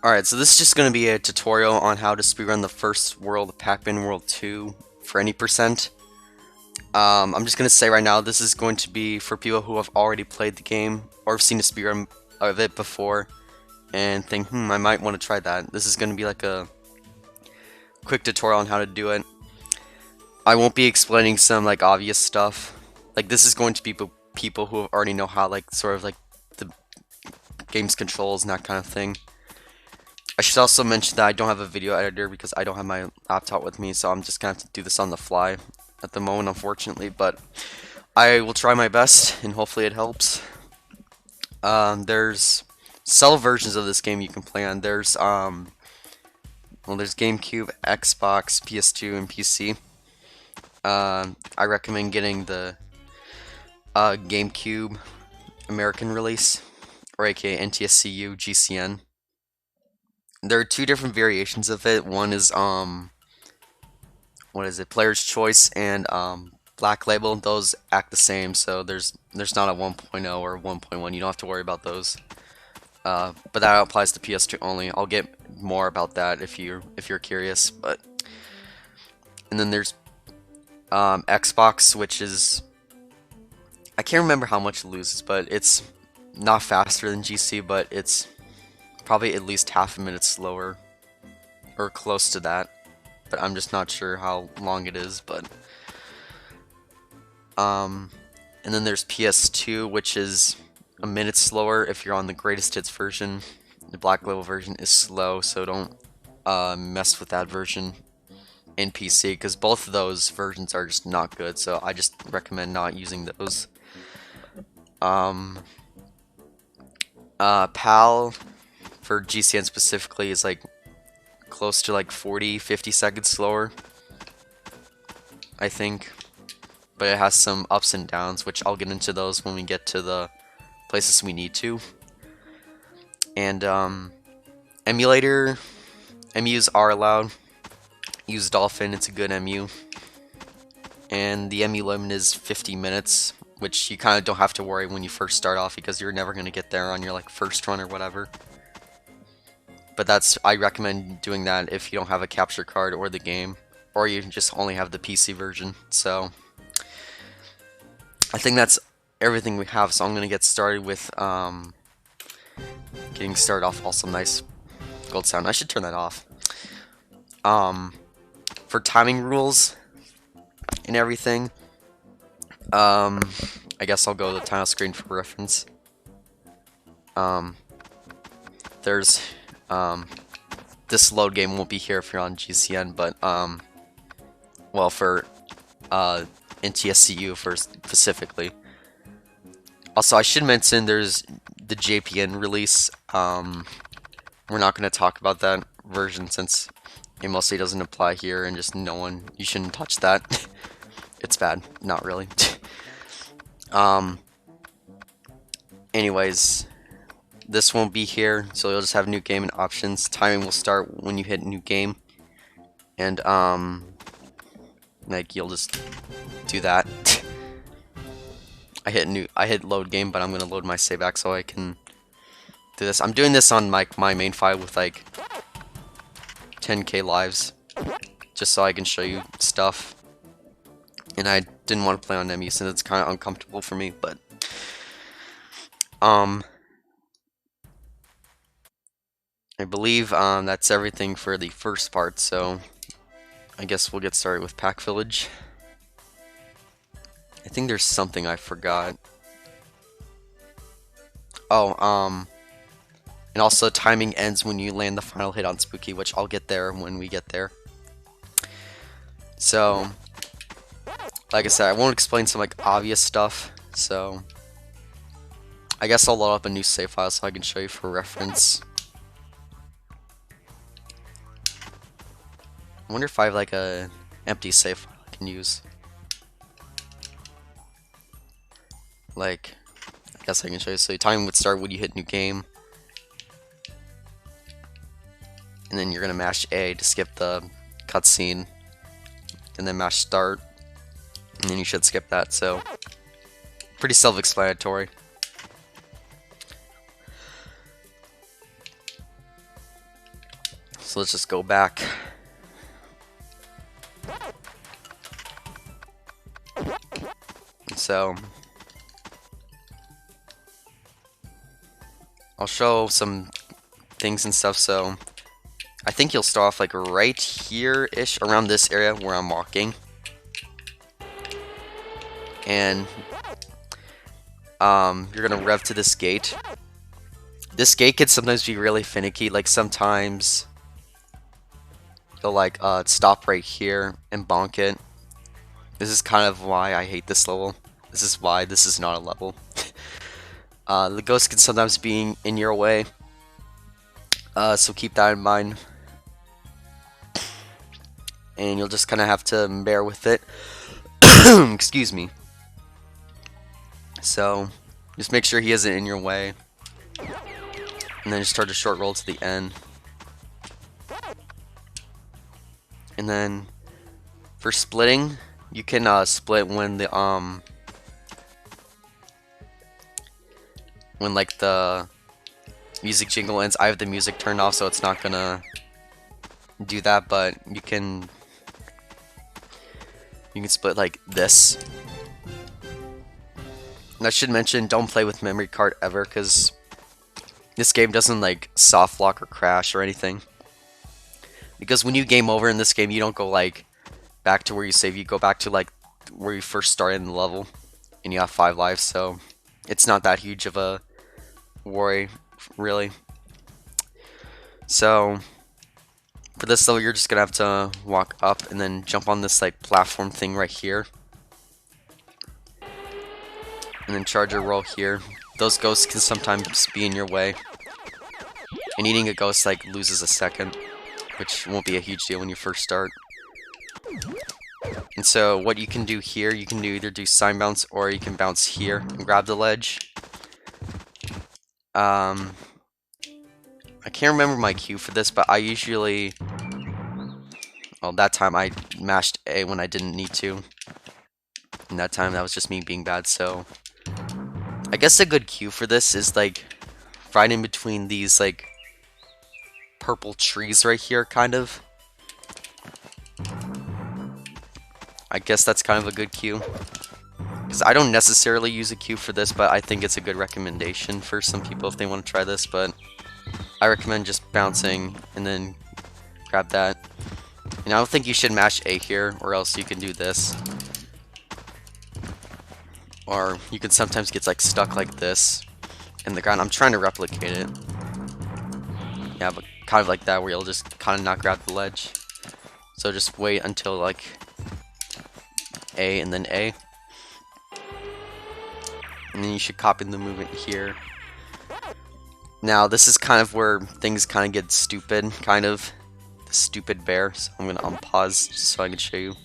Alright, so this is just going to be a tutorial on how to speedrun the first world of Pac-Man World 2 for any percent. I'm just going to say right now, this is going to be for people who have already played the game or have seen a speedrun of it before and think, I might want to try that. This is going to be like a quick tutorial on how to do it. I won't be explaining some like obvious stuff. Like this is going to be people who already know how like sort of like the game's controls and that kind of thing. I should also mention that I don't have a video editor because I don't have my laptop with me, so I'm just gonna have to do this on the fly at the moment, unfortunately, but I will try my best and hopefully it helps. There's several versions of this game you can play on. There's there's GameCube, Xbox, PS2, and PC. I recommend getting the GameCube American release, or aka NTSCU GCN. There are two different variations of it. One is what is it? Player's Choice and Black Label. Those act the same, so there's not a 1.0 or 1.1. You don't have to worry about those. But that applies to PS2 only. I'll get more about that if you're curious. And then there's Xbox, which is, I can't remember how much it loses, but it's not faster than GC, but it's probably at least half a minute slower, or close to that, but I'm just not sure how long it is. But and then there's PS2, which is a minute slower if you're on the greatest hits version. The Black Label version is slow, so don't mess with that version in PC, because both of those versions are just not good, so I just recommend not using those. PAL for GCN specifically is like close to like 40-50 seconds slower, I think, but it has some ups and downs, which I'll get into those when we get to the places we need to. And emulator, MUs are allowed. Use Dolphin, it's a good MU, and the MU limit is 50 minutes, which you kind of don't have to worry when you first start off, because you're never going to get there on your like first run or whatever. But I recommend doing that if you don't have a capture card or the game, or you just only have the PC version. So I think that's everything we have, so I'm going to get started with getting started off. Also, nice gold sound. I should turn that off. For timing rules and everything, I guess I'll go to the title screen for reference. There's this load game won't be here if you're on GCN, but well, for NTSCU first specifically. Also, I should mention there's the JPN release. We're not going to talk about that version since it mostly doesn't apply here, and just you shouldn't touch that. It's bad. Not really. Anyways, this won't be here, so you'll just have new game and options. Timing will start when you hit new game, and like you'll just do that. I hit load game, but I'm gonna load my save back so I can do this. I'm doing this on my main file with like 10k lives, just so I can show you stuff. And I didn't want to play on ME since it's kind of uncomfortable for me, but I believe that's everything for the first part, so I guess we'll get started with Pac Village. I think there's something I forgot. Oh, and also timing ends when you land the final hit on Spooky, which I'll get there when we get there. So, like I said, I won't explain some like obvious stuff, so I guess I'll load up a new save file so I can show you for reference. I wonder if I have like a empty save file I can use. Like, I guess I can show you. So time would start when you hit new game, and then you're gonna mash A to skip the cutscene, and then mash start, and then you should skip that. So pretty self-explanatory. So let's just go back. So I'll show some things and stuff. So I think you'll start off like right here-ish, around this area where I'm walking. And you're gonna rev to this gate. This gate can sometimes be really finicky. Like sometimes you'll like stop right here and bonk it. This is kind of why I hate this level. This is why this is not a level. The ghost can sometimes be in your way, so keep that in mind. And you'll just kind of have to bear with it. Excuse me. So just make sure he isn't in your way, and then just start a short roll to the end. And then for splitting, you can split when the when like the music jingle ends. I have the music turned off, so it's not gonna do that, but you can split like this. And I should mention, don't play with memory card ever, because this game doesn't like soft lock or crash or anything. Because when you game over in this game, you don't go like back to where you save. You go back to like where you first started in the level, and you have 5 lives. So it's not that huge of a worry, really. So for this level, you're just gonna have to walk up and then jump on this like platform thing right here, and then charge a roll here. Those ghosts can sometimes be in your way, and eating a ghost like loses a second, which won't be a huge deal when you first start. And so what you can do here, you can either do sign bounce, or you can bounce here and grab the ledge. I can't remember my cue for this, but I usually, well, that time I mashed A when I didn't need to, and that time that was just me being bad. So I guess a good cue for this is like right in between these like purple trees right here, kind of. I guess that's kind of a good cue, because I don't necessarily use a cue for this, but I think it's a good recommendation for some people if they want to try this. But I recommend just bouncing and then grab that. And I don't think you should mash A here, or else you can do this. Or you can sometimes get like stuck like this in the ground. I'm trying to replicate it. Yeah, but kind of like that, where you'll just kind of not grab the ledge. So just wait until like A and then A. And then you should copy the movement here. Now this is kind of where things kind of get stupid, kind of. The stupid bear. So I'm going to unpause just so I can show you.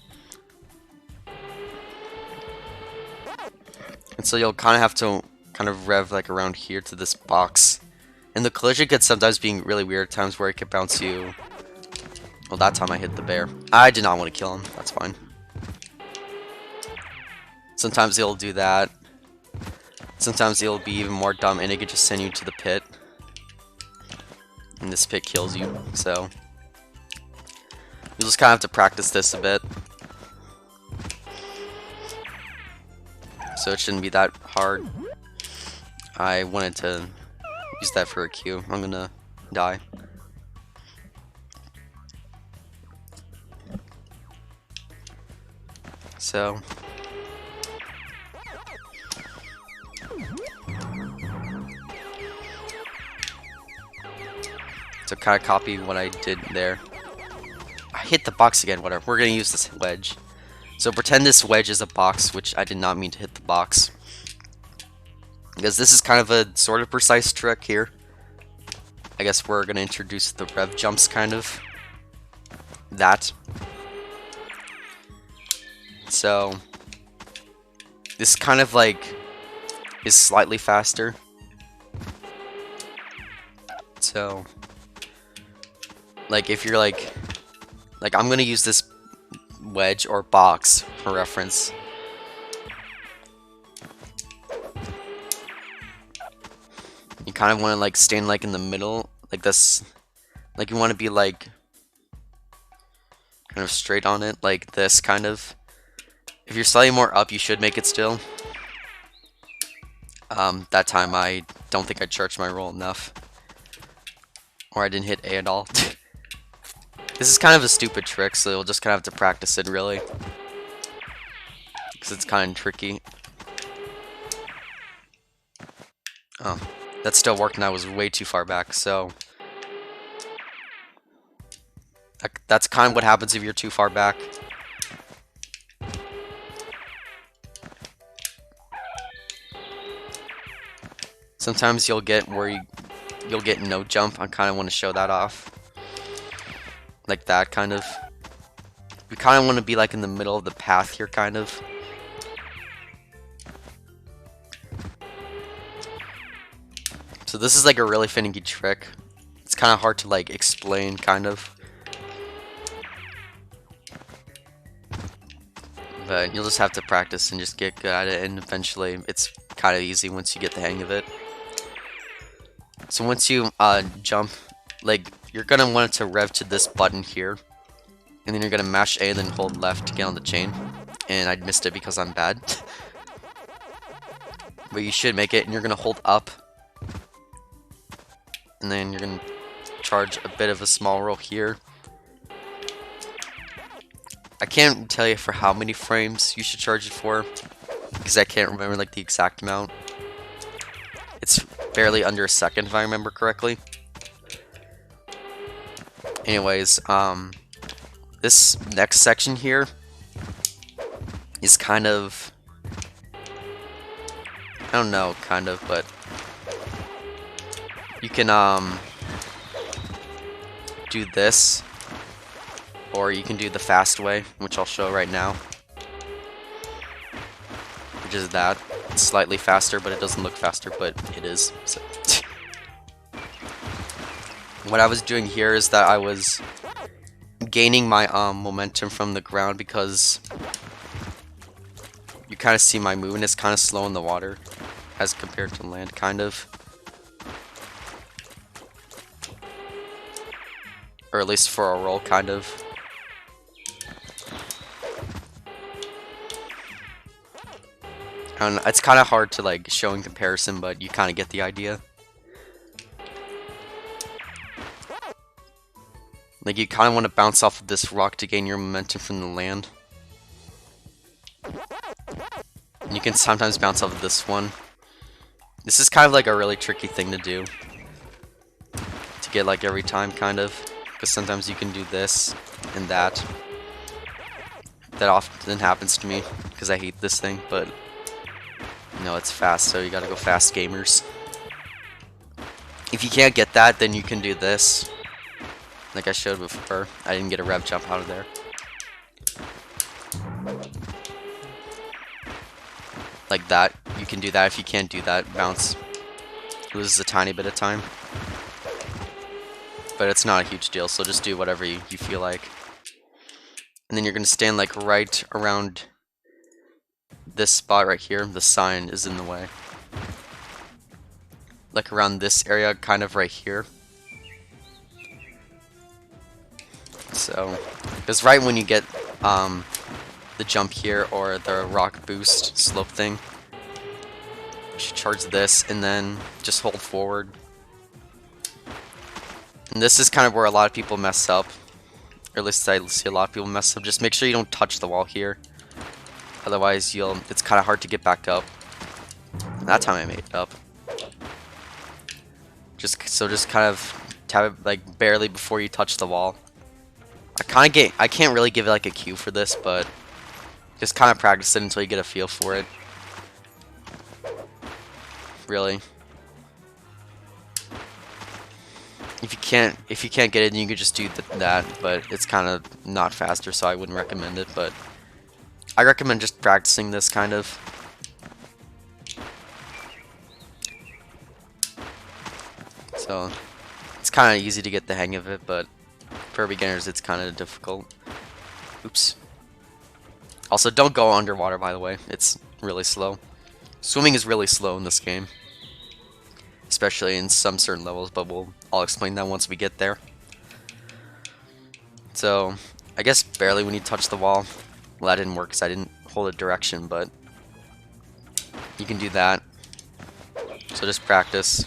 And so you'll kind of have to kind of rev like around here to this box. And the collision could sometimes be really weird at times, where it could bounce you. Well, that time I hit the bear. I did not want to kill him. That's fine. Sometimes it'll do that. Sometimes it'll be even more dumb, and it could just send you to the pit. And this pit kills you. So you'll just kind of have to practice this a bit. So it shouldn't be that hard. I wanted to use that for a cue. I'm gonna die. So kind of copy what I did there. I hit the box again, whatever. We're gonna use this wedge. So pretend this wedge is a box, which I did not mean to hit the box, because this is kind of a sort of precise trick here. I guess we're gonna introduce the rev jumps, kind of. That. So this kind of like is slightly faster. So like if you're like I'm gonna use this wedge or box for reference. You kind of want to like stand like in the middle, like this, like you want to be like kind of straight on it, like this, kind of. If you're slightly more up, you should make it still. That time I don't think I charged my roll enough. Or I didn't hit A at all. This is kind of a stupid trick, so you'll just kind of have to practice it, really. Because it's kind of tricky. Oh, that still worked and I was way too far back, so... That's kind of what happens if you're too far back. Sometimes you'll get where you'll get no jump. I kind of want to show that off. Like that, kind of. We kind of want to be like in the middle of the path here, kind of. So this is like a really finicky trick. It's kind of hard to like explain, kind of. But you'll just have to practice and just get good at it, and eventually it's kind of easy once you get the hang of it. So once you jump, like, you're gonna want it to rev to this button here, and then you're gonna mash A and then hold left to get on the chain. And I missed it because I'm bad. But you should make it, and you're gonna hold up, and then you're gonna charge a bit of a small roll here. I can't tell you for how many frames you should charge it for, because I can't remember like the exact amount. It's barely under a second if I remember correctly. Anyways, this next section here is kind of, I don't know, kind of, but you can do this, or you can do the fast way, which I'll show right now, which is that. It's slightly faster, but it doesn't look faster, but it is. So. What I was doing here is that I was gaining my momentum from the ground, because you kind of see my movement is kind of slow in the water as compared to land, kind of. Or at least for a roll, kind of. And it's kind of hard to like show in comparison, but you kind of get the idea. Like, you kind of want to bounce off of this rock to gain your momentum from the land. And you can sometimes bounce off of this one. This is kind of like a really tricky thing to do. To get like every time, kind of. Because sometimes you can do this and that. That often happens to me, because I hate this thing, but... You know, it's fast, so you gotta go fast, gamers. If you can't get that, then you can do this. Like I showed before. I didn't get a rev jump out of there. Like that. You can do that. If you can't do that, bounce. Loses a tiny bit of time. But it's not a huge deal, so just do whatever you feel like. And then you're gonna stand like right around this spot right here. The sign is in the way. Like around this area, kind of right here. So, because right when you get the jump here, or the rock boost slope thing, you should charge this and then just hold forward. And this is kind of where a lot of people mess up. Or at least I see a lot of people mess up. Just make sure you don't touch the wall here. Otherwise, it's kind of hard to get back up. And that time I made it up. Just kind of tap it like barely before you touch the wall. I can't really give it like a cue for this, but just kind of practice it until you get a feel for it. Really. If you can't get it, then you could just do that, but it's kind of not faster, so I wouldn't recommend it, but I recommend just practicing this, kind of. So, it's kind of easy to get the hang of it, but for beginners, it's kind of difficult. Oops. Also, don't go underwater, by the way. It's really slow. Swimming is really slow in this game. Especially in some certain levels, but I'll explain that once we get there. So, I guess barely when you touch the wall. Well, that didn't work because I didn't hold a direction, but you can do that. So just practice.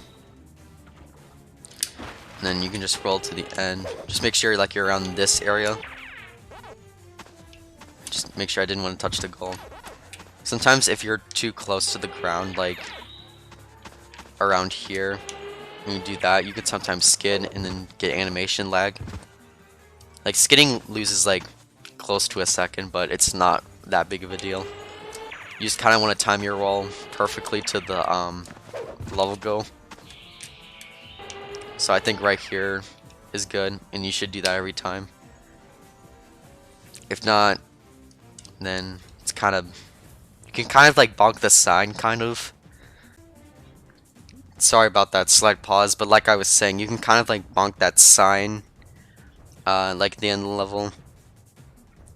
And then you can just roll to the end. Just make sure like you're around this area. Just make sure I didn't want to touch the goal. Sometimes if you're too close to the ground, like around here, when you do that, you could sometimes skid and then get animation lag. Like skidding loses like close to a second, but it's not that big of a deal. You just kind of want to time your roll perfectly to the level goal. So I think right here is good, and you should do that every time. If not, then it's kind of, you can kind of like bonk the sign, kind of. Sorry about that slight pause, but like I was saying, you can kind of like bonk that sign, like at the end of the level.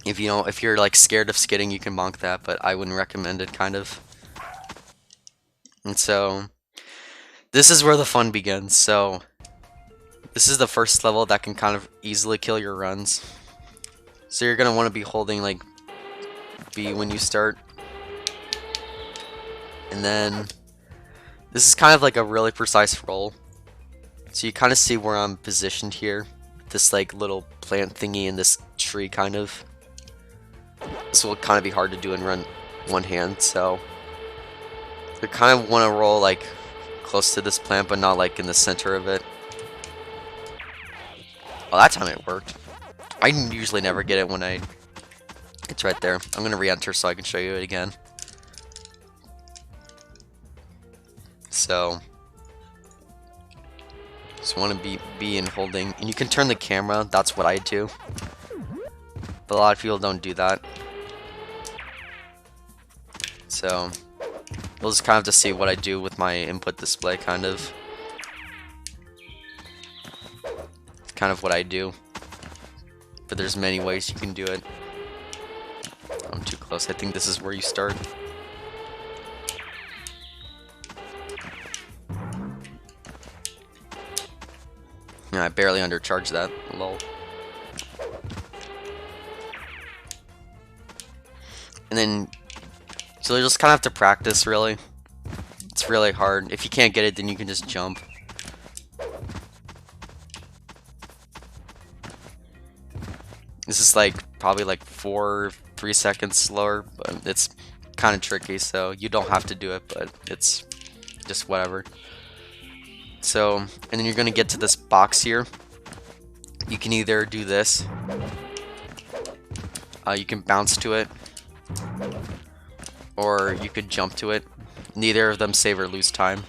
If you know, if you're like scared of skidding, you can bonk that, but I wouldn't recommend it, kind of. And so, this is where the fun begins. So, this is the first level that can kind of easily kill your runs. So you're gonna want to be holding like B when you start, and then this is kind of like a really precise roll. So you kind of see where I'm positioned here, this like little plant thingy in this tree, kind of. This will kind of be hard to do and run one hand, so you kind of want to roll like close to this plant, but not like in the center of it. Well, that time it worked. I usually never get it when it's right there. I'm gonna re-enter so I can show you it again. So just want to be in holding, and you can turn the camera. That's what I do, but a lot of people don't do that. So you'll just kind of have to see what I do with my input display, kind of. Kind of what I do. But there's many ways you can do it. I'm too close. I think this is where you start. Yeah, I barely undercharged that. Lol. And then, so you just kind of have to practice, really. It's really hard. If you can't get it, then you can just jump. This is like probably like 3 seconds slower, but it's kind of tricky, so you don't have to do it, but it's just whatever. So, and then you're gonna get to this box here. You can either do this, you can bounce to it, or you could jump to it. Neither of them save or lose time.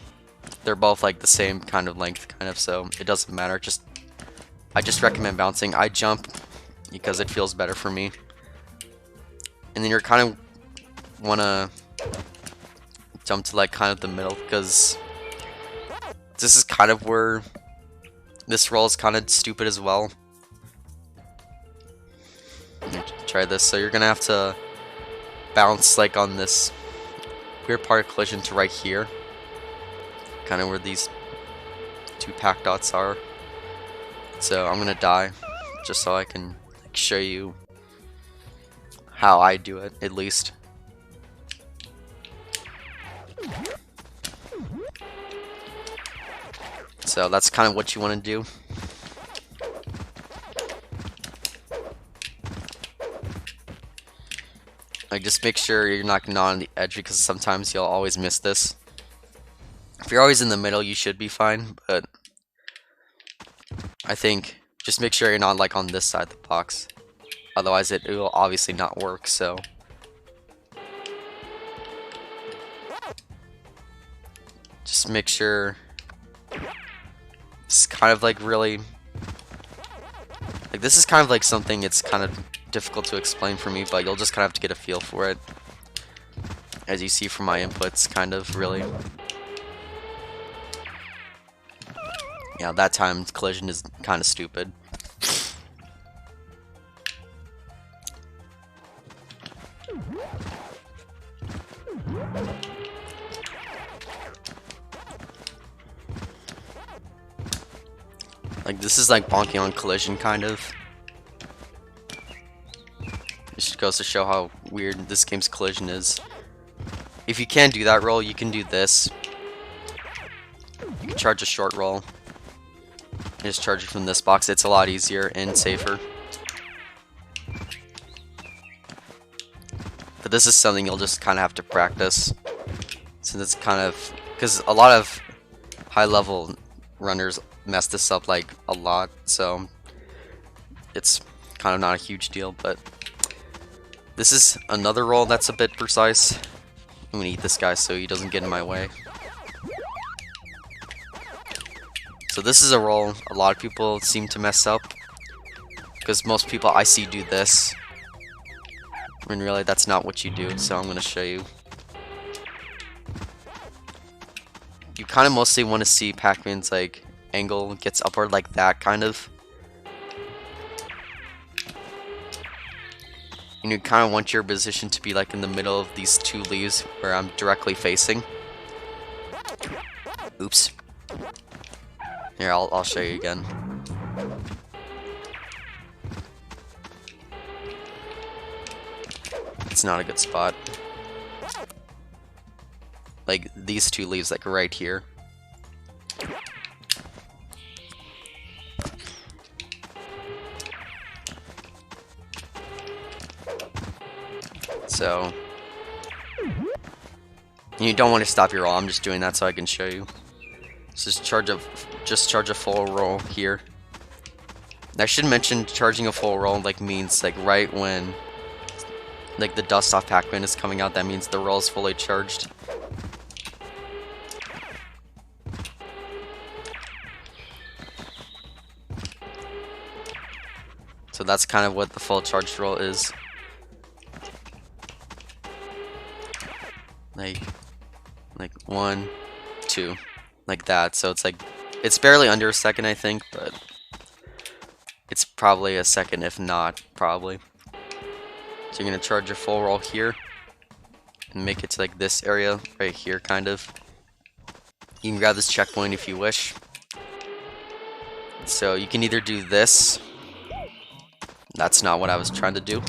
They're both like the same kind of length, kind of, so it doesn't matter. I just recommend bouncing. I jump because it feels better for me. And then you're kind of wanna jump to like kind of the middle, because this is kind of where this roll is kind of stupid as well. Try this. So you're gonna have to bounce like on this weird part of collision to right here, kind of where these two Pac-Dots are. So I'm gonna die just so I can like show you how I do it, at least. So that's kind of what you want to do. Like, just make sure you're not on the edge, because sometimes you'll always miss this. If you're always in the middle, you should be fine, but I think just make sure you're not like on this side of the box. Otherwise it will obviously not work, so just make sure. It's kind of like really, like, this is kind of like something, it's kind of difficult to explain for me, but you'll just kind of have to get a feel for it, as you see from my inputs, kind of, really. Yeah, that time collision is kind of stupid. Like, this is like bonking on collision, kind of. Just goes to show how weird this game's collision is. If you can't do that roll, you can do this. You can charge a short roll. Just charge it from this box. It's a lot easier and safer. But this is something you'll just kind of have to practice. Since it's kind of... Because a lot of high-level runners mess this up like a lot. So it's kind of not a huge deal. But this is another roll that's a bit precise. I'm going to eat this guy so he doesn't get in my way. So this is a roll a lot of people seem to mess up. Because most people I see do this. And really that's not what you do, so I'm going to show you. You kind of mostly want to see Pac-Man's like angle gets upward like that kind of. And you kind of want your position to be like in the middle of these two leaves where I'm directly facing. Oops. Here, I'll show you again. It's not a good spot. Like these two leaves, like right here. So you don't want to stop your roll. I'm just doing that so I can show you. So just charge a full roll here. I should mention charging a full roll like means like right when like the dust off Pac-Man is coming out, that means the roll is fully charged. So that's kind of what the full charged roll is. Like 1, 2, like that. So it's like, it's barely under a second, I think, but it's probably a second, if not, probably. So you're gonna charge your full roll here and make it to like this area right here, kind of. You can grab this checkpoint if you wish. So you can either do this. That's not what I was trying to do.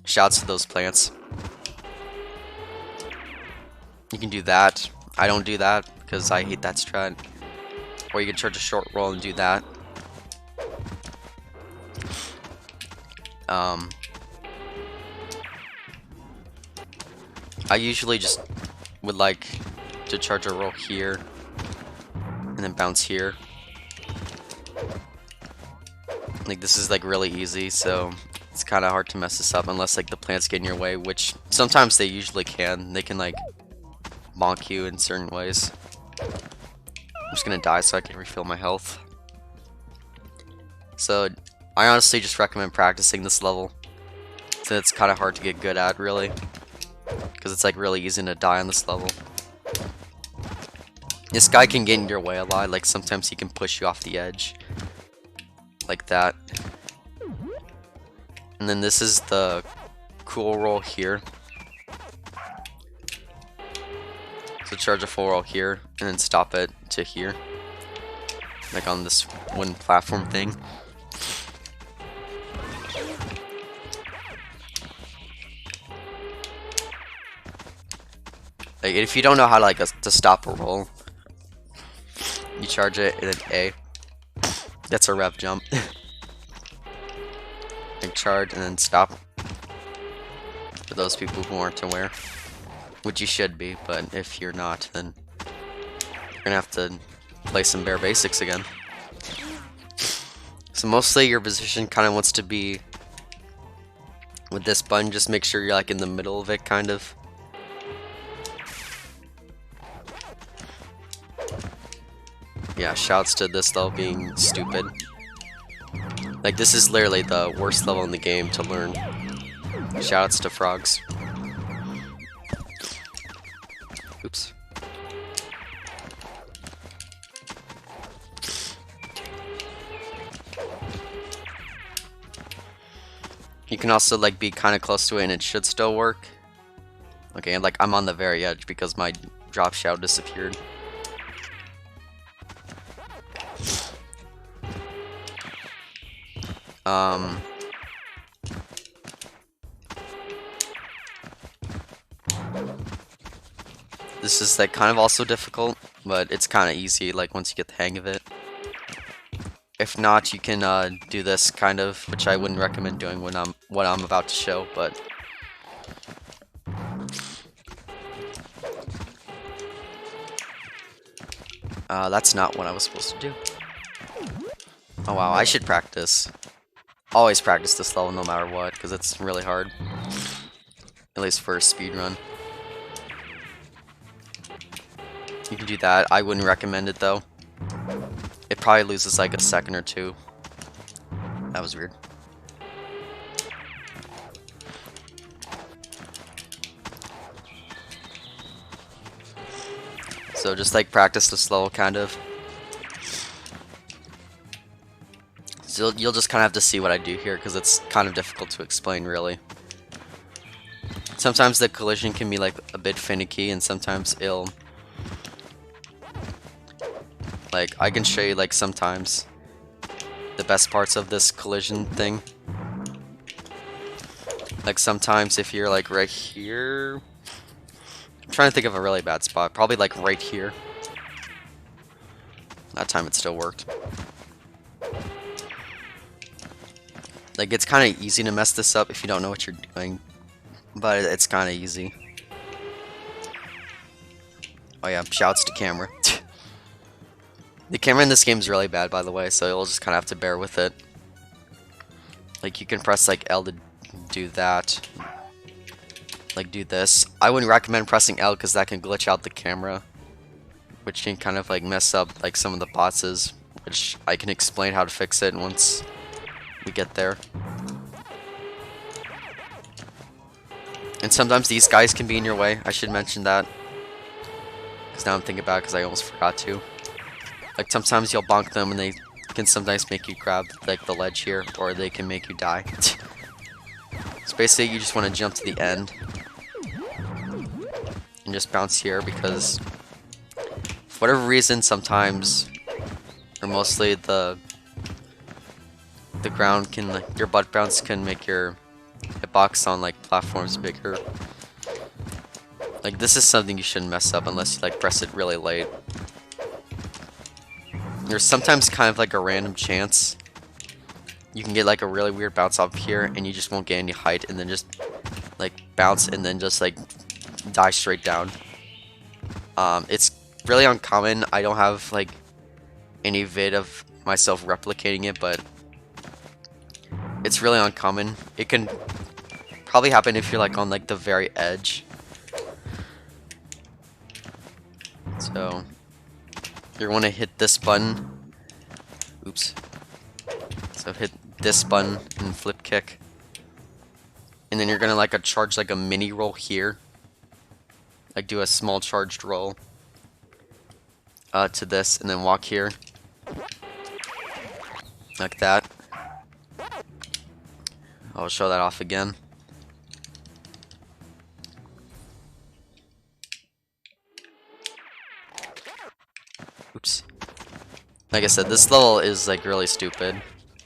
Shouts to those plants. You can do that. I don't do that because I hate that strat. Or you can charge a short roll and do that. I usually just would like to charge a roll here and then bounce here. Like this is like really easy, so it's kind of hard to mess this up unless like the plants get in your way, which sometimes they usually can. They can like bonk you in certain ways. I'm just gonna die so I can refill my health. So I honestly just recommend practicing this level. So it's kind of hard to get good at, really, because it's like really easy to die on this level. This guy can get in your way a lot. Like sometimes he can push you off the edge, like that. And then this is the cool roll here. So charge a full roll here and then stop it to here, like on this wooden platform thing. Like if you don't know how to to stop a roll, you charge it and then A. That's a rev jump. Like charge and then stop. For those people who aren't aware, which you should be, but if you're not, then you're gonna have to play some bare basics again. So mostly your position kind of wants to be with this button. Just make sure you're like in the middle of it, kind of. Yeah, shouts to this level being stupid. Like this is literally the worst level in the game to learn. Shoutouts to frogs. Oops. You can also like be kind of close to it and it should still work. Okay, and like I'm on the very edge because my drop shout disappeared. This is like kind of also difficult, but it's kind of easy like once you get the hang of it. If not, you can do this kind of, which I wouldn't recommend doing when what I'm about to show, but that's not what I was supposed to do. Oh wow, I should practice. Always practice this level no matter what, because it's really hard. At least for a speedrun. You can do that. I wouldn't recommend it though. It probably loses like a second or two. That was weird. So just like practice this level kind of. So you'll just kind of have to see what I do here because it's kind of difficult to explain really. Sometimes the collision can be like a bit finicky and sometimes it'll like I can show you like sometimes the best parts of this collision thing. Like sometimes if you're like right here, I'm trying to think of a really bad spot, probably like right here. That time it still worked. Like it's kind of easy to mess this up if you don't know what you're doing, but it's kind of easy. Oh yeah, shouts to camera. The camera in this game is really bad, by the way, so you'll just kind of have to bear with it. Like you can press like L to do that. Like do this. I wouldn't recommend pressing L because that can glitch out the camera, which can kind of like mess up like some of the bosses, which I can explain how to fix it once we get there. And sometimes these guys can be in your way. I should mention that, because now I'm thinking about it because I almost forgot to. Like sometimes you'll bonk them and they can sometimes make you grab like the ledge here, or they can make you die. So basically you just want to jump to the end and just bounce here because for whatever reason sometimes, or mostly the ground can, like your butt bounce can make your hitbox on like platforms bigger. Like this is something you shouldn't mess up unless you like press it really late. There's sometimes kind of like a random chance you can get like a really weird bounce off here and you just won't get any height and then just like bounce and then just like die straight down. It's really uncommon. I don't have like any vid of myself replicating it, but it's really uncommon. It can probably happen if you're like on like the very edge. So you're going to hit this button. Oops. So hit this button and flip kick. And then you're going to like charge like a mini roll here. Like do a small charged roll to this and then walk here. Like that. I'll show that off again. Oops. Like I said, this level is like really stupid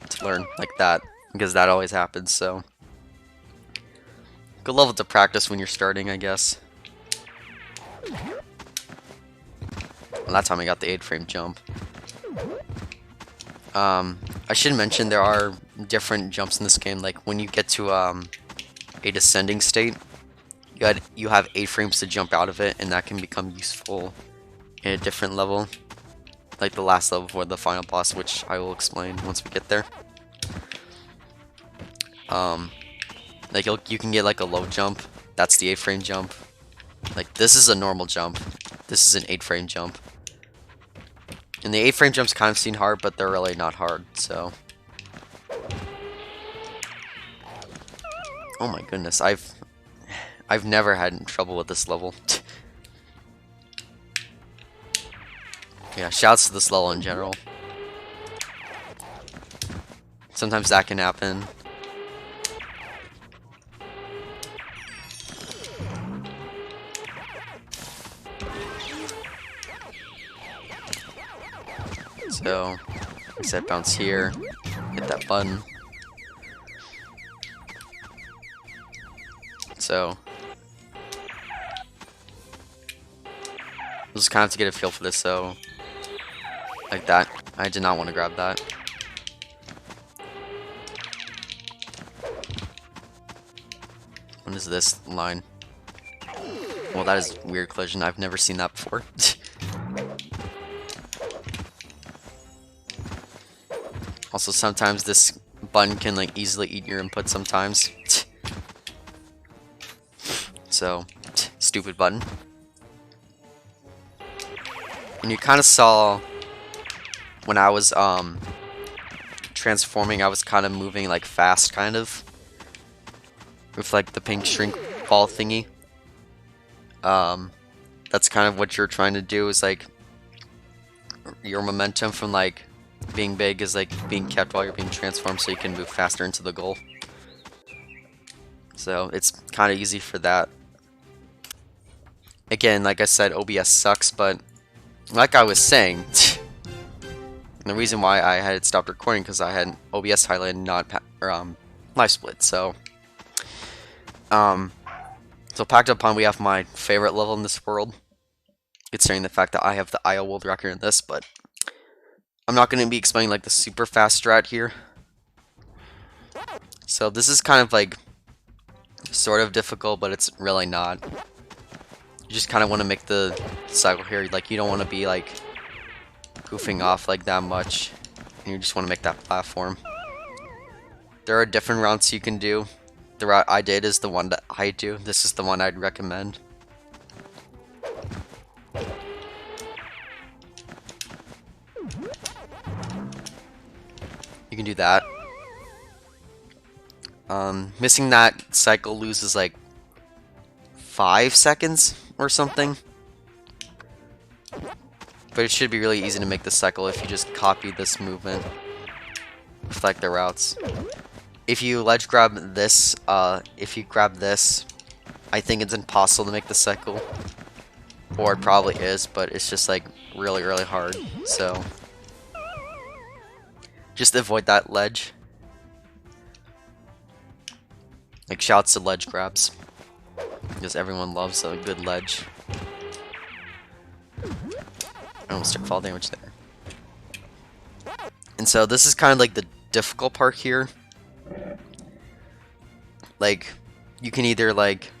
to learn like that, because that always happens, so good level to practice when you're starting, I guess. Well, that time I got the 8-frame jump. I should mention there are different jumps in this game. Like when you get to a descending state, you have 8 frames to jump out of it, and that can become useful in a different level. Like the last level for the final boss, which I will explain once we get there. Like you can get like a low jump. That's the 8-frame jump. Like this is a normal jump. This is an 8-frame jump. And the 8-frame jumps kind of seem hard, but they're really not hard, so. Oh my goodness, I've never had trouble with this level. Yeah, shouts to this level in general. Sometimes that can happen. So, I said bounce here, hit that button. So, Just kind of to get a feel for this, so like that. I did not want to grab that. What is this line? Well, that is weird collision. I've never seen that before. Also, sometimes this button can like easily eat your input sometimes. So, stupid button. And you kind of saw when I was transforming, I was kind of moving like fast, kind of, with like the pink shrink ball thingy. That's kind of what you're trying to do, is like your momentum from like being big is like being kept while you're being transformed, so you can move faster into the goal. So it's kind of easy for that. Again, like I said, OBS sucks, but like I was saying, the reason why I had stopped recording because I had OBS highlighted, not live split. So Pac-Dot Pond, we have my favorite level in this world, considering the fact that I have the IO world record in this, but I'm not going to be explaining like the super fast strat here. So this is kind of like sort of difficult, but it's really not. You just kind of want to make the cycle here, like you don't want to be like goofing off like that much, and you just want to make that platform. There are different routes you can do. The route I did is the one that I do. This is the one I'd recommend. You can do that. Missing that cycle loses like 5 seconds or something. But it should be really easy to make the cycle if you just copy this movement with like the routes. If you ledge grab this, if you grab this, I think it's impossible to make the cycle. Or it probably is, but it's just like really, really hard. So just avoid that ledge. Like, shouts to ledge grabs, because everyone loves a good ledge. I almost took fall damage there. And so this is kind of like the difficult part here. Like, you can either like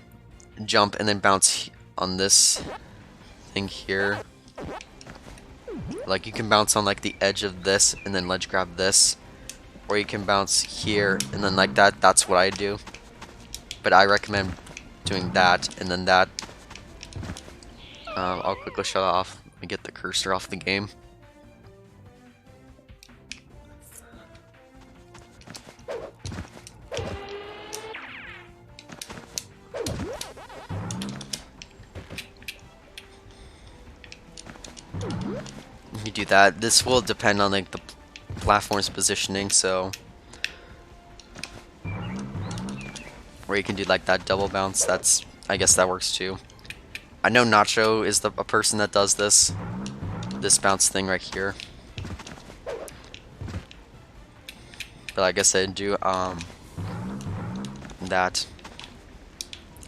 jump and then bounce on this thing here. Like, you can bounce on like the edge of this and then ledge grab this. Or you can bounce here and then like that. That's what I do. But I recommend doing that and then that. I'll quickly shut off. Let me get the cursor off the game. You do that. This will depend on like the platform's positioning, so where you can do like that double bounce. That's, I guess that works too. I know Nacho is a person that does this bounce thing right here. But like I said, do that.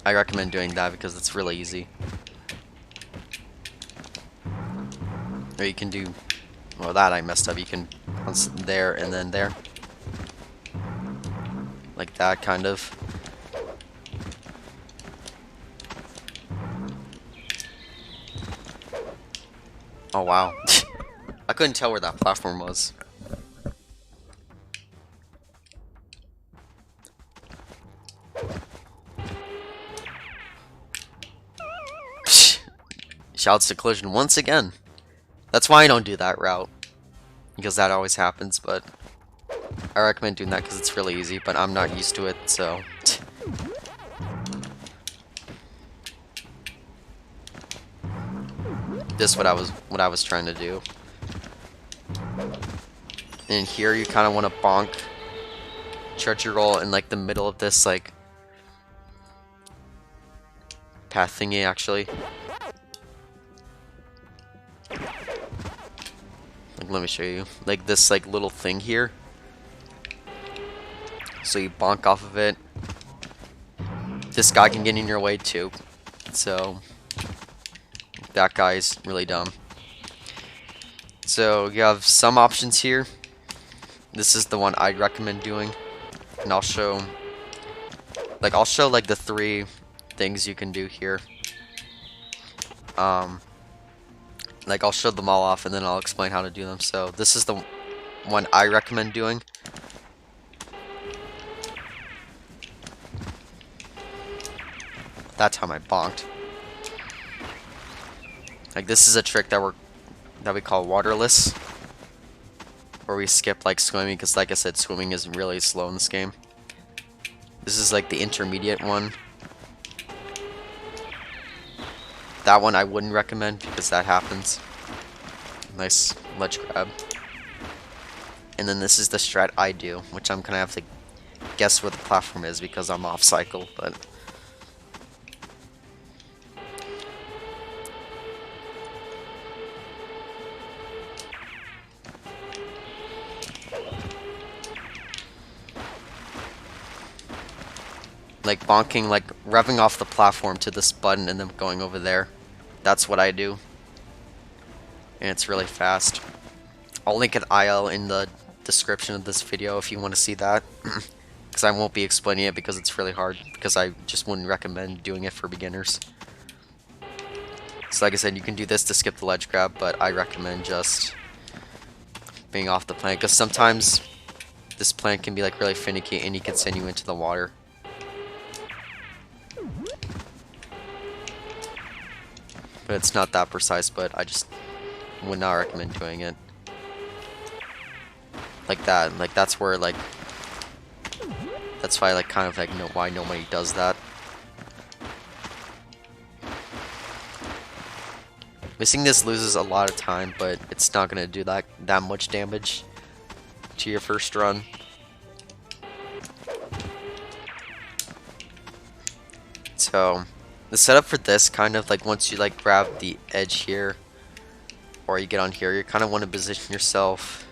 I recommend doing that because it's really easy. Or you can do, well, that I messed up. You can bounce there and then there. Like that, kind of. Oh wow. I couldn't tell where that platform was. Shouts to collision once again. That's why I don't do that route, because that always happens, but I recommend doing that because it's really easy, but I'm not used to it, so this is what I was trying to do. And here you kind of want to bonk, charge your roll in like the middle of this like path thingy actually. Like, let me show you. Like this like little thing here. So you bonk off of it. This guy can get in your way too. So that guy's really dumb. So you have some options here. This is the one I'd recommend doing, and I'll show like the 3 things you can do here. Like I'll show them all off and then I'll explain how to do them. So this is the one I recommend doing. That time I bonked. Like this is a trick that we call waterless, where we skip like swimming, because like I said, swimming is really slow in this game. This is like the intermediate one. That one I wouldn't recommend because that happens. Nice ledge grab. And then this is the strat I do, which I'm gonna have to guess where the platform is because I'm off cycle, but like bonking, like revving off the platform to this button and then going over there. That's what I do. And it's really fast. I'll link an IL in the description of this video if you want to see that. Because I won't be explaining it because it's really hard. Because I just wouldn't recommend doing it for beginners. So like I said, you can do this to skip the ledge grab, but I recommend just being off the plant. Because sometimes this plant can be like really finicky and he can send you into the water. But it's not that precise, but I just would not recommend doing it. Like that. Like that's where like that's why I like kind of like know why nobody does that. Missing this loses a lot of time, but it's not gonna do that much damage to your first run. So the setup for this, kind of like once you like grab the edge here, or you get on here, you kind of want to position yourself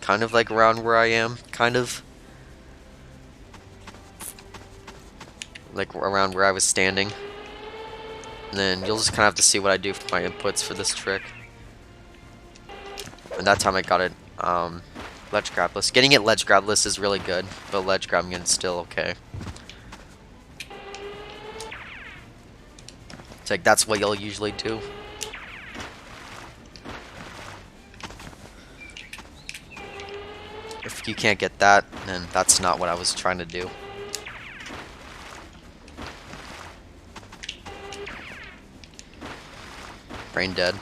kind of like around where I am, kind of like around where I was standing. And then you'll just kind of have to see what I do for my inputs for this trick. And that time I got it ledge grabless. Getting it ledge grabless is really good, but ledge grabbing it's still okay. It's like that's what you'll usually do. If you can't get that, then that's not what I was trying to do. Brain dead.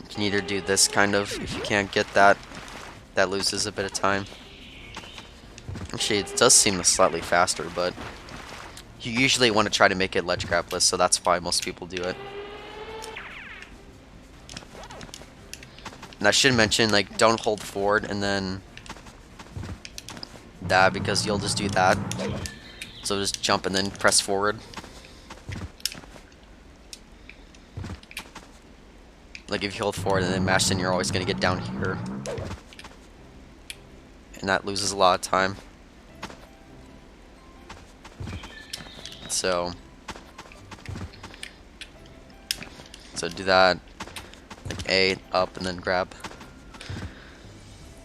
You can either do this kind of, if you can't get that, that loses a bit of time. Actually, it does seem slightly faster, but you usually want to try to make it ledge grabless, so that's why most people do it. And I should mention, like, don't hold forward and then that, because you'll just do that. So just jump and then press forward. Like if you hold forward and then mash, then you're always going to get down here. And that loses a lot of time. So do that. Like A, up, and then grab.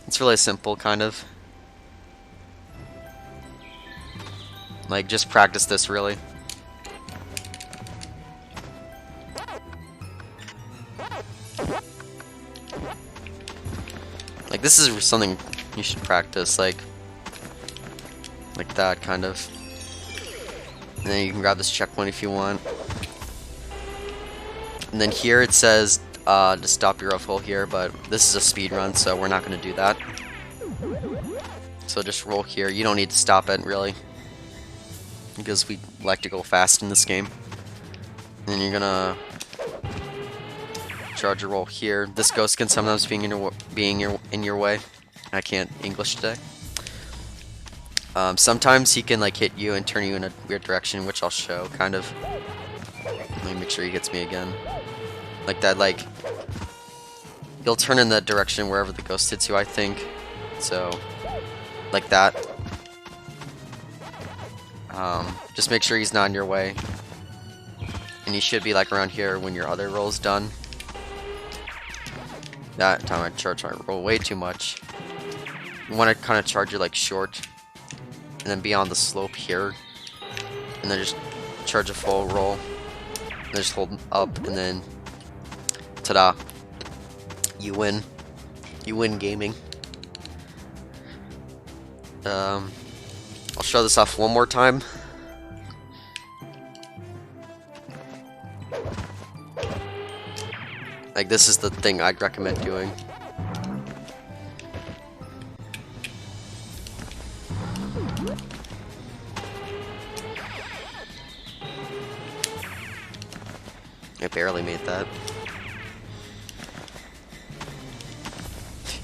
It's really simple, kind of. Like, just practice this, really. Like, this is something you should practice, like that, kind of. And then you can grab this checkpoint if you want. And then here it says to stop your roll here, but this is a speed run, so we're not going to do that. So just roll here. You don't need to stop it, really, because we like to go fast in this game. And then you're gonna charge a roll here. This ghost can sometimes be in your way. I can't English today. Sometimes he can like hit you and turn you in a weird direction, which I'll show, kind of. Let me make sure he hits me again. Like that, like you'll turn in the direction wherever the ghost hits you, I think. So, like that. Just make sure he's not in your way. And you should be like around here when your other roll's done. That time I charged my roll way too much. You want to kind of charge it like short. And then be on the slope here. And then just charge a full roll. And then just hold up and then ta-da. You win. You win gaming. I'll show this off one more time. Like, this is the thing I'd recommend doing. I barely made that.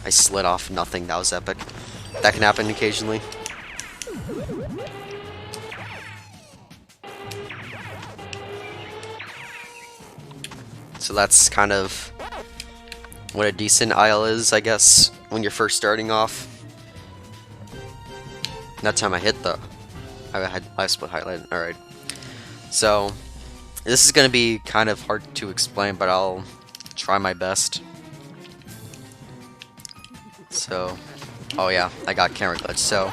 I slid off nothing. That was epic. That can happen occasionally. So that's kind of what a decent aisle is, I guess, when you're first starting off. That time I hit the... I had live split highlight. Alright. So, this is going to be kind of hard to explain, but I'll try my best. So, oh yeah, I got camera glitch. So,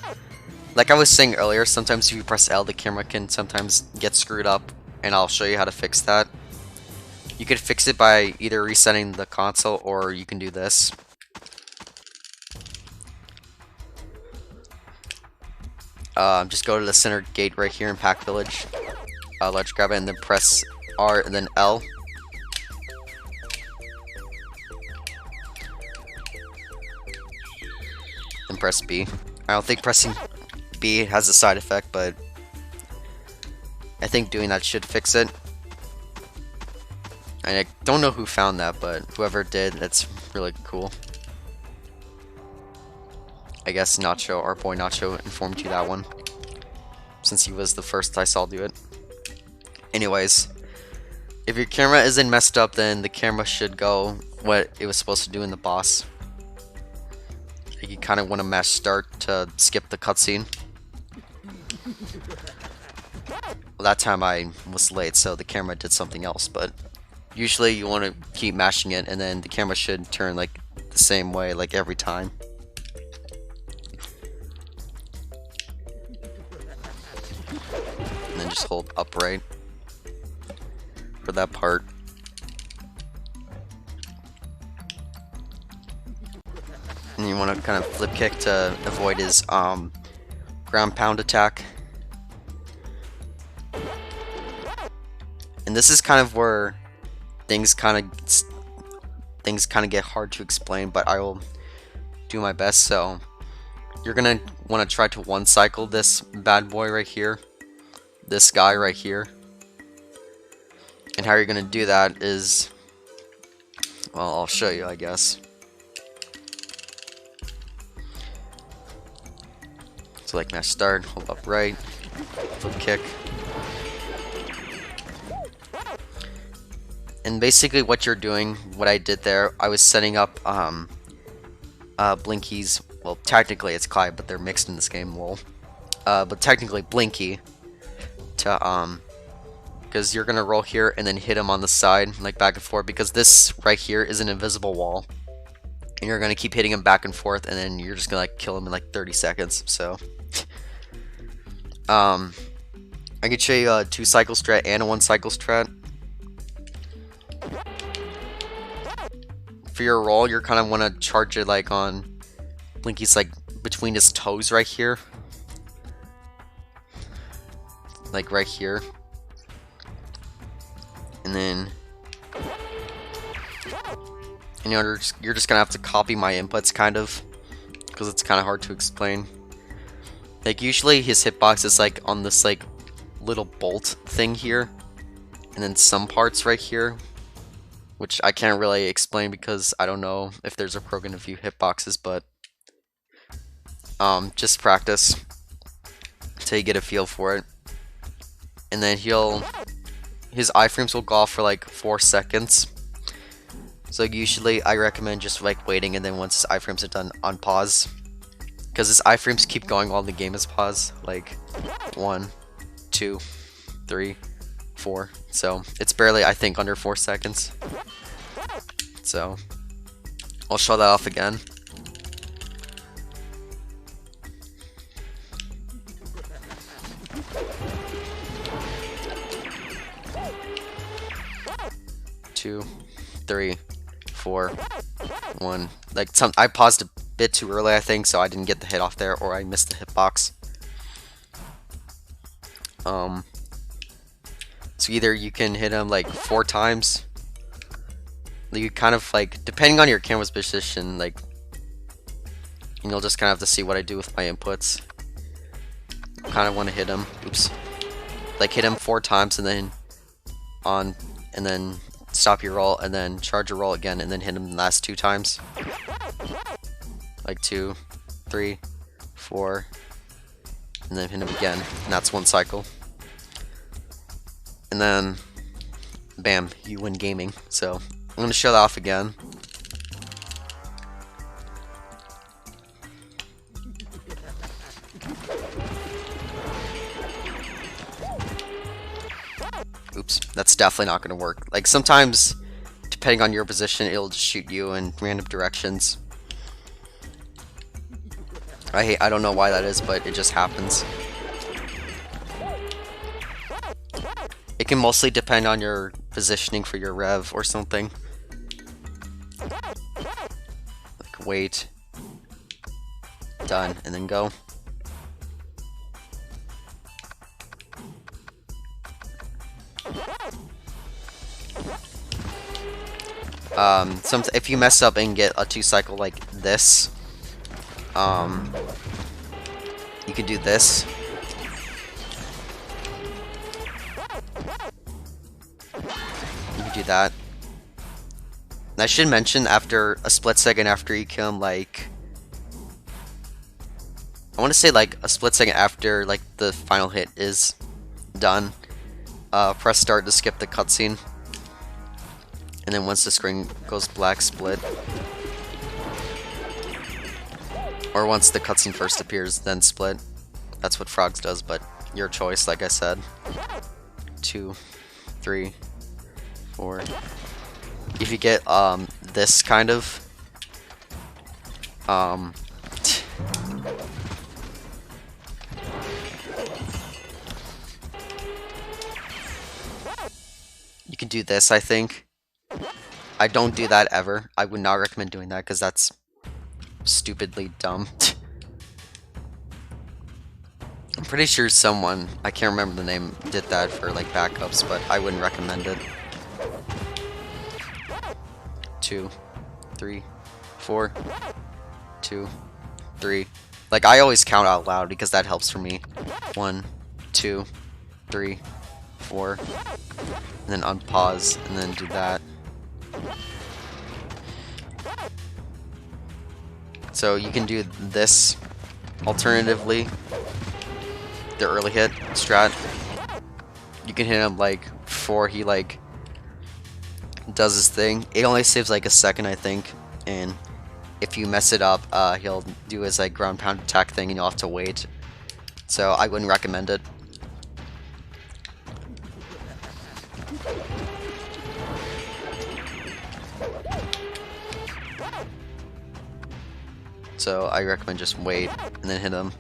like I was saying earlier, sometimes if you press L, the camera can sometimes get screwed up, and I'll show you how to fix that. You could fix it by either resetting the console, or you can do this. Just go to the center gate right here in Pac Village. Let's grab it and then press R and then L. And press B. I don't think pressing B has a side effect, but I think doing that should fix it. I don't know who found that, but whoever did, that's really cool. I guess Nacho, our boy Nacho, informed you that one, since he was the first I saw do it. Anyways, if your camera isn't messed up, then the camera should go what it was supposed to do in the boss. You kind of want to mash start to skip the cutscene. Well, that time I was late, so the camera did something else, but usually you want to keep mashing it, and then the camera should turn like the same way like every time. And then just hold upright for that part. And you want to kind of flip kick to avoid his ground pound attack. And this is kind of where things kind of get hard to explain, but I will do my best. So you're gonna want to try to one cycle this bad boy right here, this guy right here. And how you're gonna do that is, well, I'll show you, I guess. So like mash start, hold up right, flip kick. And basically what you're doing, what I did there, I was setting up Blinky's, well technically it's Clyde, but they're mixed in this game, lol. But technically Blinky to because you're gonna roll here and then hit him on the side, like back and forth, because this right here is an invisible wall. And you're gonna keep hitting him back and forth, and then you're just gonna like kill him in like 30 seconds. So I could show you a 2 cycle strat and a 1 cycle strat. For your roll, you're kind of want to charge it like on Blinky's like between his toes right here, like right here, and then you're just gonna have to copy my inputs kind of, because it's kind of hard to explain. Like usually his hitbox is like on this like little bolt thing here, and then some parts right here, which I can't really explain because I don't know if there's a program to view hitboxes, but just practice until you get a feel for it. And then his iframes will go off for like 4 seconds. So usually I recommend just like waiting, and then once his iframes are done, on pause. Because his iframes keep going while the game is paused. Like 1, 2, 3, 4. So it's barely, I think, under 4 seconds. So I'll show that off again. Two, 3, 4, 1. Like I paused a bit too early, I think, so I didn't get the hit off there, or I missed the hitbox. So either you can hit him like 4 times. You kind of like, depending on your camera's position, like, and you'll just kind of have to see what I do with my inputs. Kind of want to hit him. Oops. Like hit him 4 times and then and then stop your roll and then charge your roll again and then hit him the last 2 times. Like 2, 3, 4, and then hit him again. And that's 1 cycle. And then, bam, you win gaming. So I'm going to show that off again. Oops, that's definitely not going to work. Like sometimes, depending on your position, it'll just shoot you in random directions. I don't know why that is, but it just happens. It can mostly depend on your positioning for your rev or something. Like wait, done, and then go. If you mess up and get a 2 cycle like this, you can do this. You can do that. And I should mention, after a split second after you kill him, like, I want to say like a split second after like the final hit is done, press start to skip the cutscene. And then once the screen goes black, split. Or once the cutscene first appears, then split. That's what Frogs does, but your choice, like I said. 2, 3, 4. If you get this kind of you can do this, I think. I don't do that ever. I would not recommend doing that because that's stupidly dumb. I'm pretty sure someone, I can't remember the name, did that for like backups, but I wouldn't recommend it. 2, 3, 4, 2, 3. Like I always count out loud because that helps for me. 1, 2, 3, 4, and then unpause and then do that. So you can do this alternatively, the early hit strat. You can hit him like before he like does his thing. It only saves like a second, I think, and if you mess it up, he'll do his like ground pound attack thing and you'll have to wait. So I wouldn't recommend it. So I recommend just wait and then hit him.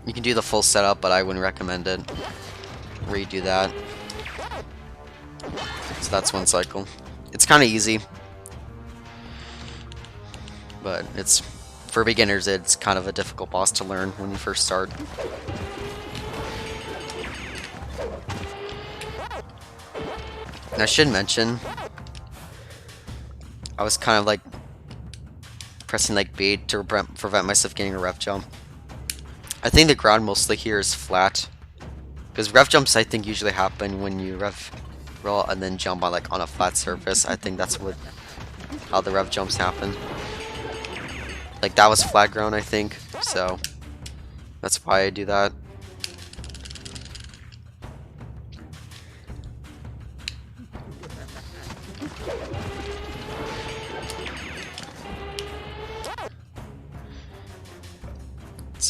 You can do the full setup, but I wouldn't recommend it. Redo that. So that's 1 cycle. It's kind of easy, but it's for beginners. It's kind of a difficult boss to learn when you first start. And I should mention, I was kind of like pressing like B to prevent myself getting a rev jump. I think the ground mostly here is flat, because rev jumps I think usually happen when you rev roll and then jump on like on a flat surface. I think that's how the rev jumps happen. Like that was flat ground, I think, so that's why I do that.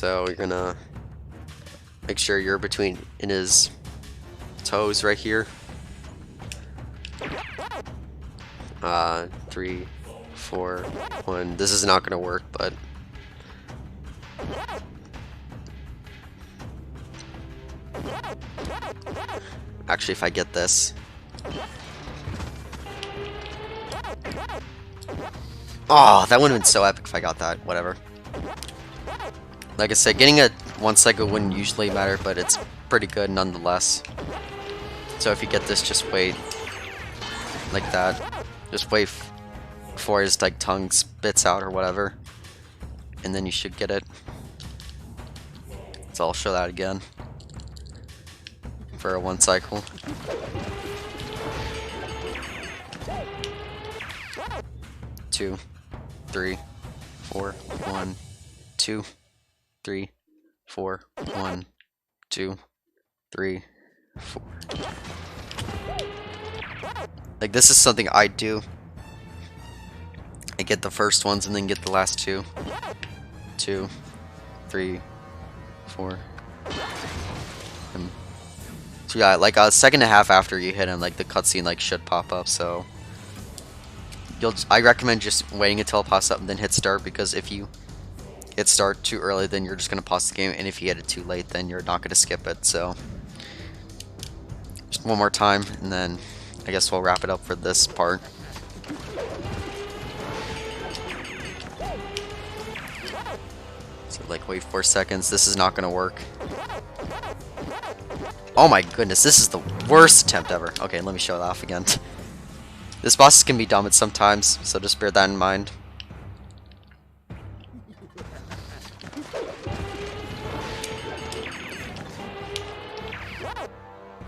So you're gonna make sure you're between in his toes right here. 3, 4, 1. This is not gonna work, but actually, if I get this. Oh, that would have been so epic if I got that. Whatever. Like I said, getting a 1 cycle wouldn't usually matter, but it's pretty good nonetheless. So if you get this, just wait. Like that. Just wait before his like tongue spits out or whatever. And then you should get it. So I'll show that again. For a 1 cycle. Two, 3, 4, 1, 2, 3, 4, 1, 2, 3, 4. Like, this is something I do. I get the first ones and then get the last 2. 2, 3, 4. So yeah, like a second and a half after you hit him, like the cutscene like should pop up. So I recommend just waiting until it pops up and then hit start, because if you hit start too early, then you're just gonna pause the game, and if you hit it too late, then you're not gonna skip it. So just one more time, and then I guess we'll wrap it up for this part. So like wait 4 seconds. This is not gonna work. Oh my goodness, this is the worst attempt ever. Okay, let me show it off again. This boss can be dumb at sometimes, so just bear that in mind.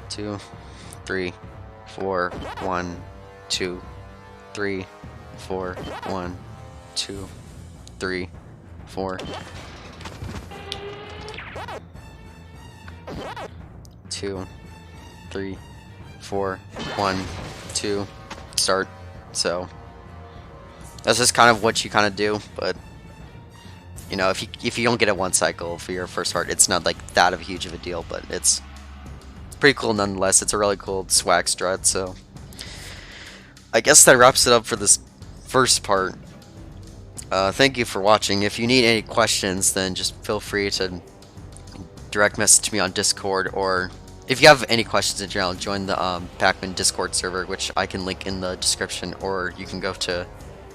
Two, 3, 4, 1, 2, 3, 4, 1, 2, 3, 4. 2, 3, 4, 1, 2, start. So that's just kind of what you kind of do, but you know, if you don't get it 1 cycle for your first part, it's not like that of a huge of a deal, but it's pretty cool nonetheless. It's a really cool swag strut. So I guess that wraps it up for this first part. Thank you for watching. If you need any questions, then just feel free to direct message me on Discord, or if you have any questions in general, join the Pac-Man Discord server, which I can link in the description, or you can go to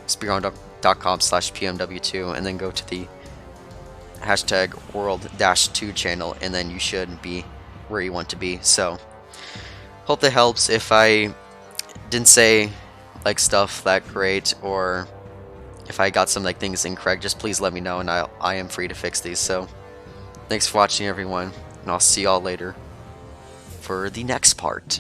speedrun.com/pmw2 and then go to the #world-2 channel, and then you should be where you want to be. So hope that helps. If I didn't say like stuff that great, or if I got some like things incorrect, just please let me know, and I am free to fix these. So thanks for watching, everyone, and I'll see y'all later for the next part.